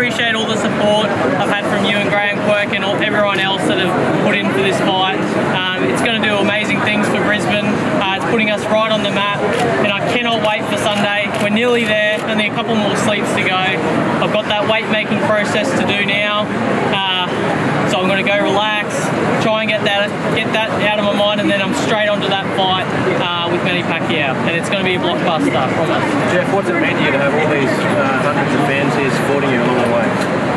appreciate all the support I've had from you and Graham Quirk and everyone else that have put in for this fight. It's going to do amazing things for Brisbane. It's putting us right on the map, and I cannot wait for Sunday. We're nearly there, only a couple more sleeps to go. I've got that weight making process to do now, so I'm going to go relax, try and get that out of my mind, and then I'm straight onto that fight with Manny Pacquiao, and it's going to be a blockbuster, I promise. Jeff, what's it meant to you to have all these hundreds of fans here supporting you along the way?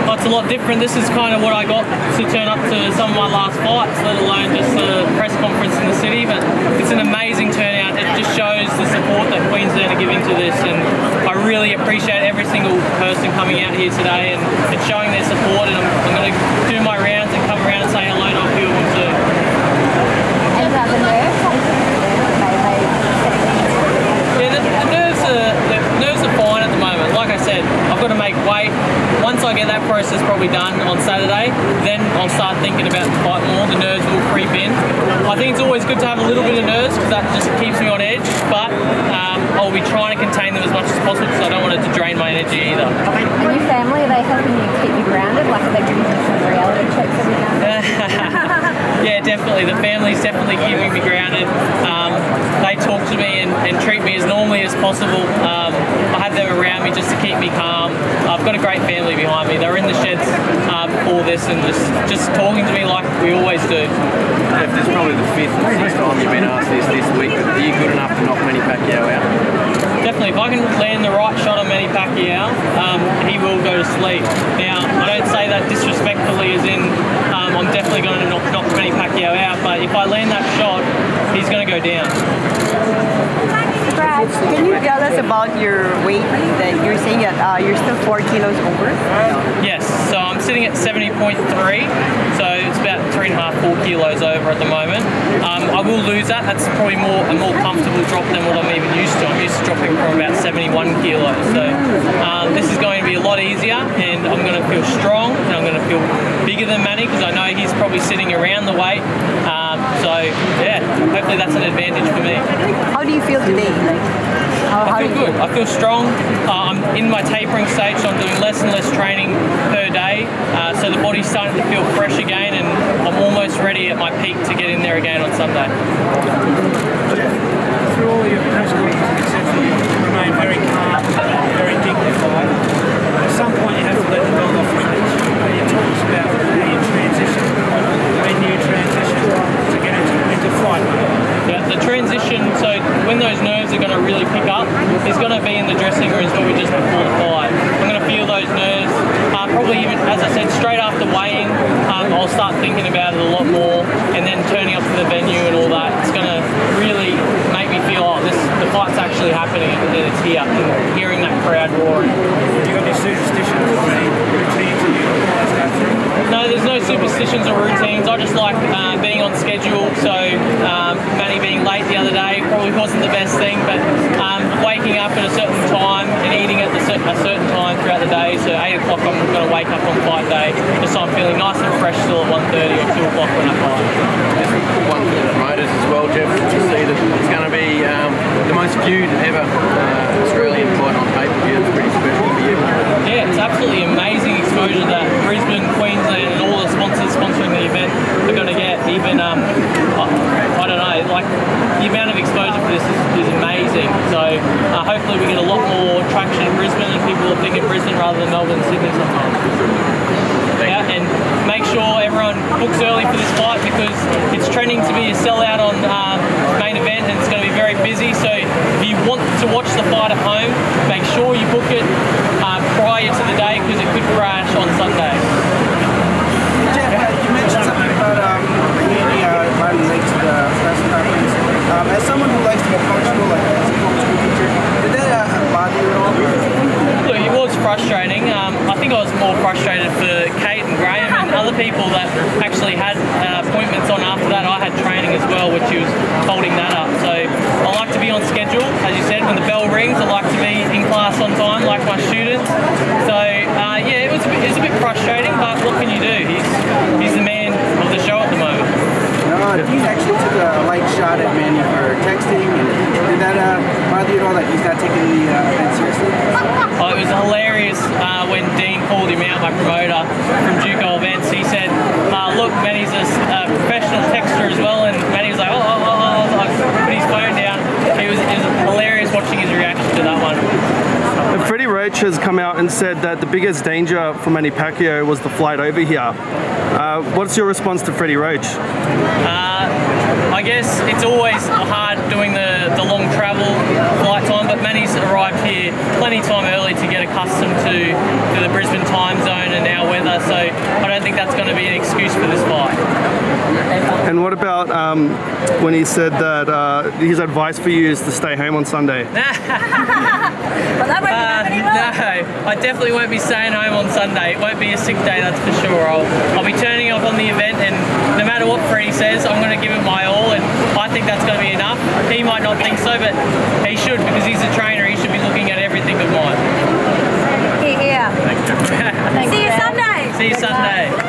Well, it's a lot different. This is kind of what I got to turn up to some of my last fights, let alone just a press conference in the city, but it's an amazing turnout. It just shows the support that Queensland are giving to this, and I really appreciate every single person coming out here today and showing their support, and I'm going to do my rounds and come around and say hello to a few of them too. And the nerves? Yeah, the nerves are fine at the moment. Like I said, I've got to make weight. Once I get that process probably done on Saturday, then I'll start thinking about the fight more. The nerves will creep in. I think it's always good to have a little bit of nerves because that just keeps me on edge, but I'll be trying to contain them as much as possible because I don't want it to drain my energy either. And your family, are they helping you keep you grounded? Like, are they giving you some reality checks every now and then? Yeah, definitely. The family's definitely keeping me grounded. They talk to me and treat me as normally as possible. I have them around me just to keep me calm. I've got a great family behind me. They're in the sheds before this and just talking to me like we always do. Jeff, this is probably the 5th or 6th time you've been asked this week. Are you good enough to knock Manny Pacquiao out? Definitely. If I can land the right shot on Manny Pacquiao, he will go to sleep. Now, I don't say that disrespectfully as in I'm definitely going to knock Manny Pacquiao out, but if I land that shot, he's going to go down. Brad, can you tell us about your weight that you're saying that you're still 4 kilos over? Yes, so I'm sitting at 70.3, so it's about 3.5, 4 kilos over at the moment. I will lose that. That's probably a more comfortable drop than what I'm even used to. I'm used to dropping from about 71 kilos. So this is going to be a lot easier, and I'm going to feel strong, and I'm going to feel bigger than Manny because I know he's probably sitting around the weight. So yeah, hopefully that's an advantage for me. How do you feel today? I feel good. I feel strong. I'm in my tapering stage, so I'm doing less and less training per day. So the body's starting to feel fresh again, and I'm almost ready at my peak to get in there again on Sunday. Through all your press conferences, etc., you remain very calm, very dignified. At some point, you have to let the dog off the leash. You talk about how you transition, when you transition to get into fight mode. Yeah, the transition, so when those nerves are going to really pick up, is going to be in the dressing rooms probably just before the fight. I'm going to feel those nerves, probably even, as I said, straight after weighing, I'll start thinking about it a lot more, and then turning up to the venue and all that, it's going to really make me feel, oh, the fight's actually happening and it's here, and hearing that crowd roaring. Have you got any superstitions or any routines that you always go through? No, there's no superstitions or routines. I just like being on schedule, so Manny being late the other day probably wasn't the best thing, but waking up at a certain time and eating at a certain time throughout the day, so 8 o'clock I'm going to wake up on fight day, just so I'm feeling nice and fresh still at 1:30 or 2 o'clock when I fight. One for the promoters as well, Jeff, to see that it's going to be the most viewed ever Australian fight on pay-per-view. It's pretty special for you. Yeah, it's absolutely amazing exposure that Brisbane, Queensland and all the sponsors sponsoring the event are going to get. Even, I don't know, like the amount of exposure for this is amazing. So hopefully we get a lot more traction in Brisbane and people will think of Brisbane rather than Melbourne and Sydney sometimes. Yeah, and make sure everyone books early for this fight because it's trending to be a sellout on main event and it's going to be very busy. So if you want to watch the fight at home, make sure you book it prior to the day because it could crash on Sunday. Jeff, you mentioned something about Manny riding late to the press conference. As someone who likes to be functional, like as a functional teacher, did that bother you at all? Look, it was frustrating. I think I was more frustrated for Kate and Graham and other people that actually had appointments on after that. I had training as well, which was holding that up. So I like to be on schedule, as you said, when the bell rings. I like to be in class on time, like my students. So yeah, it was a bit frustrating, but what can you do? He's the man of the show at the moment. He actually took a light shot at Manny for texting, and did that bother you at all that he's not taking the event seriously? Oh, it was hilarious when Dean called him out, my promoter from Juco Events. He said, look, Manny's a professional texter as well, and Manny was like, like, put his phone down. It was hilarious watching his reaction to that one. And Freddie Roach has come out and said that the biggest danger for Manny Pacquiao was the flight over here. What's your response to Freddie Roach? I guess it's always hard doing the long travel flight time, but Manny's arrived here plenty time early to get accustomed to the Brisbane time zone and our weather, so I don't think that's going to be an excuse for this fight. And what about when he said that his advice for you is to stay home on Sunday? Well, that won't be happening, will it? No, I definitely won't be staying home on Sunday. It won't be a sick day, that's for sure. I'll be turning up on the event, and no matter what Freddie says, I'm going to give it my all, and I think that's going to be enough. He might not think so, but he should, because he's a trainer. He should be looking at everything of mine. Yeah. Thank you. See you Sunday. See you Sunday.